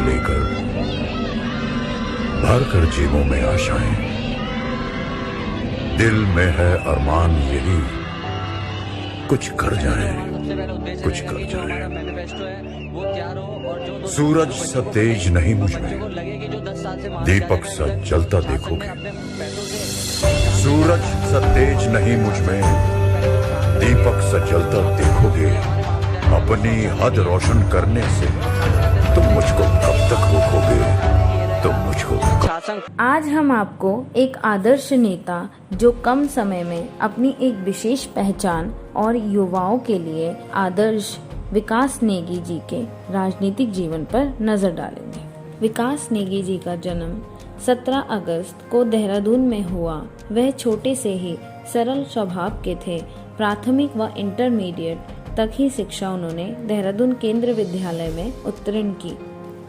लेकर भर कर जेबों में आशाएं, दिल में है अरमान यही कुछ कर जाए, कुछ कर जाए। सूरज सा तेज नहीं मुझ में, दीपक सा जलता देखोगे। सूरज सा तेज नहीं मुझ में, दीपक सा जलता देखोगे। अपनी हद रोशन करने से तुम मुझको कब तक रोकोगे, तुम मुझको। आज हम आपको एक आदर्श नेता जो कम समय में अपनी एक विशेष पहचान और युवाओं के लिए आदर्श विकास नेगी जी के राजनीतिक जीवन पर नजर डालेंगे। विकास नेगी जी का जन्म 17 अगस्त को देहरादून में हुआ। वह छोटे से ही सरल स्वभाव के थे। प्राथमिक व इंटरमीडिएट तक ही शिक्षा उन्होंने देहरादून केंद्र विद्यालय में उत्तीर्ण की।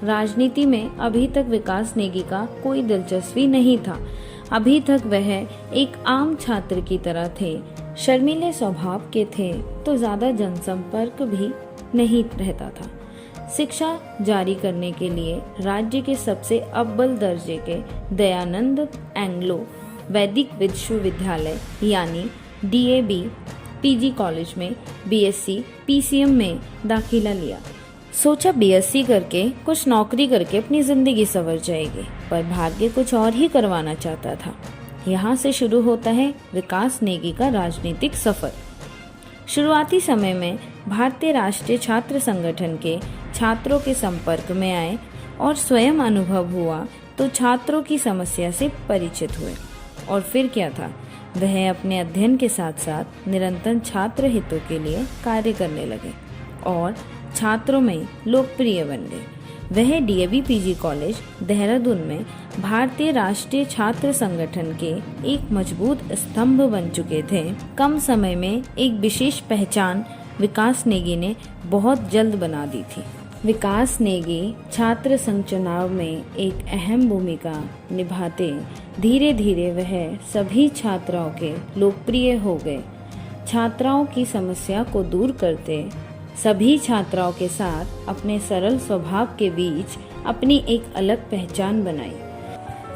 राजनीति में अभी तक विकास नेगी का कोई दिलचस्पी नहीं था। अभी तक वह एक आम छात्र की तरह थे। शर्मीले स्वभाव के थे तो ज्यादा जनसंपर्क भी नहीं रहता था। शिक्षा जारी करने के लिए राज्य के सबसे अव्वल दर्जे के दयानंद एंग्लो वैदिक विश्वविद्यालय यानी DAV PG कॉलेज में BSc PCM में दाखिला लिया। सोचा BSc करके कुछ नौकरी करके अपनी जिंदगी संवर जाएगी, पर भाग्य कुछ और ही करवाना चाहता था। यहाँ से शुरू होता है विकास नेगी का राजनीतिक सफर। शुरुआती समय में भारतीय राष्ट्रीय छात्र संगठन के छात्रों के संपर्क में आए और स्वयं अनुभव हुआ तो छात्रों की समस्या से परिचित हुए। और फिर क्या था, वह अपने अध्ययन के साथ साथ निरंतर छात्र हितों के लिए कार्य करने लगे और छात्रों में लोकप्रिय बन गए। वह DAV PG कॉलेज देहरादून में भारतीय राष्ट्रीय छात्र संगठन के एक मजबूत स्तंभ बन चुके थे। कम समय में एक विशेष पहचान विकास नेगी ने बहुत जल्द बना दी थी। विकास नेगी छात्र संघ चुनाव में एक अहम भूमिका निभाते धीरे धीरे वह सभी छात्राओं के लोकप्रिय हो गए। छात्राओं की समस्या को दूर करते, सभी छात्राओं के साथ अपने सरल स्वभाव के बीच अपनी एक अलग पहचान बनाई।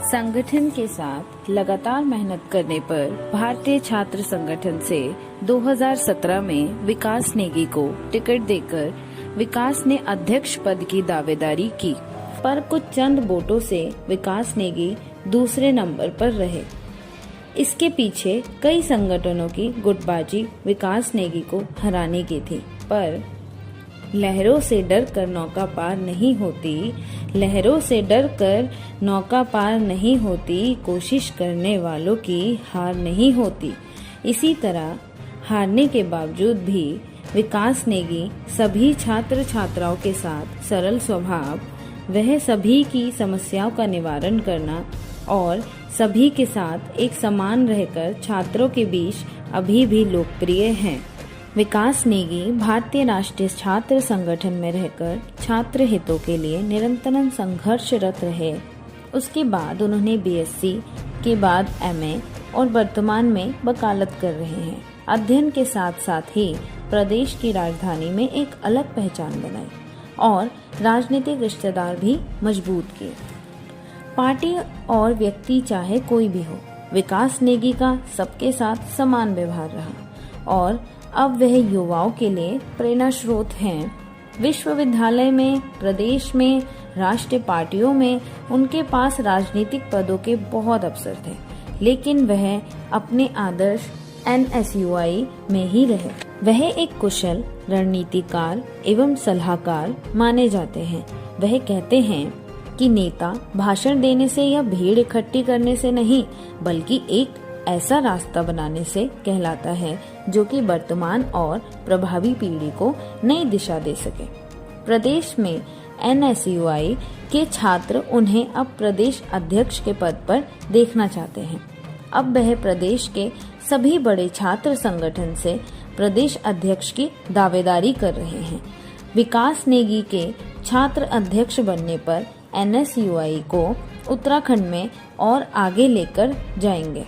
संगठन के साथ लगातार मेहनत करने पर भारतीय छात्र संगठन से 2017 में विकास नेगी को टिकट देकर विकास ने अध्यक्ष पद की दावेदारी की, पर कुछ चंद वोटों से विकास नेगी दूसरे नंबर पर रहे। इसके पीछे कई संगठनों की गुटबाजी विकास नेगी को हराने की थी, पर लहरों से डर कर नौका पार नहीं होती, लहरों से डर कर नौका पार नहीं होती, कोशिश करने वालों की हार नहीं होती। इसी तरह हारने के बावजूद भी विकास नेगी सभी छात्र छात्राओं के साथ सरल स्वभाव, वह सभी की समस्याओं का निवारण करना और सभी के साथ एक समान रहकर छात्रों के बीच अभी भी लोकप्रिय हैं। विकास नेगी भारतीय राष्ट्रीय छात्र संगठन में रहकर छात्र हितों के लिए निरंतर संघर्षरत रहे। उसके बाद उन्होंने BSc के बाद MA और वर्तमान में वकालत कर रहे हैं। अध्ययन के साथ साथ ही प्रदेश की राजधानी में एक अलग पहचान बनाई और राजनीतिक रिश्तेदार भी मजबूत किए। पार्टी और व्यक्ति चाहे कोई भी हो, विकास नेगी का सबके साथ समान व्यवहार रहा और अब वह युवाओं के लिए प्रेरणा स्रोत हैं। विश्वविद्यालय में, प्रदेश में, राष्ट्रीय पार्टियों में उनके पास राजनीतिक पदों के बहुत अवसर थे, लेकिन वह अपने आदर्श NSUI में ही रहे। वह एक कुशल रणनीतिकार एवं सलाहकार माने जाते हैं। वह कहते हैं कि नेता भाषण देने से या भीड़ इकट्ठी करने से नहीं, बल्कि एक ऐसा रास्ता बनाने से कहलाता है जो कि वर्तमान और प्रभावी पीढ़ी को नई दिशा दे सके। प्रदेश में NSUI के छात्र उन्हें अब प्रदेश अध्यक्ष के पद पर देखना चाहते हैं। अब वह प्रदेश के सभी बड़े छात्र संगठन से प्रदेश अध्यक्ष की दावेदारी कर रहे हैं। विकास नेगी के छात्र अध्यक्ष बनने पर NSUI को उत्तराखंड में और आगे लेकर जाएंगे।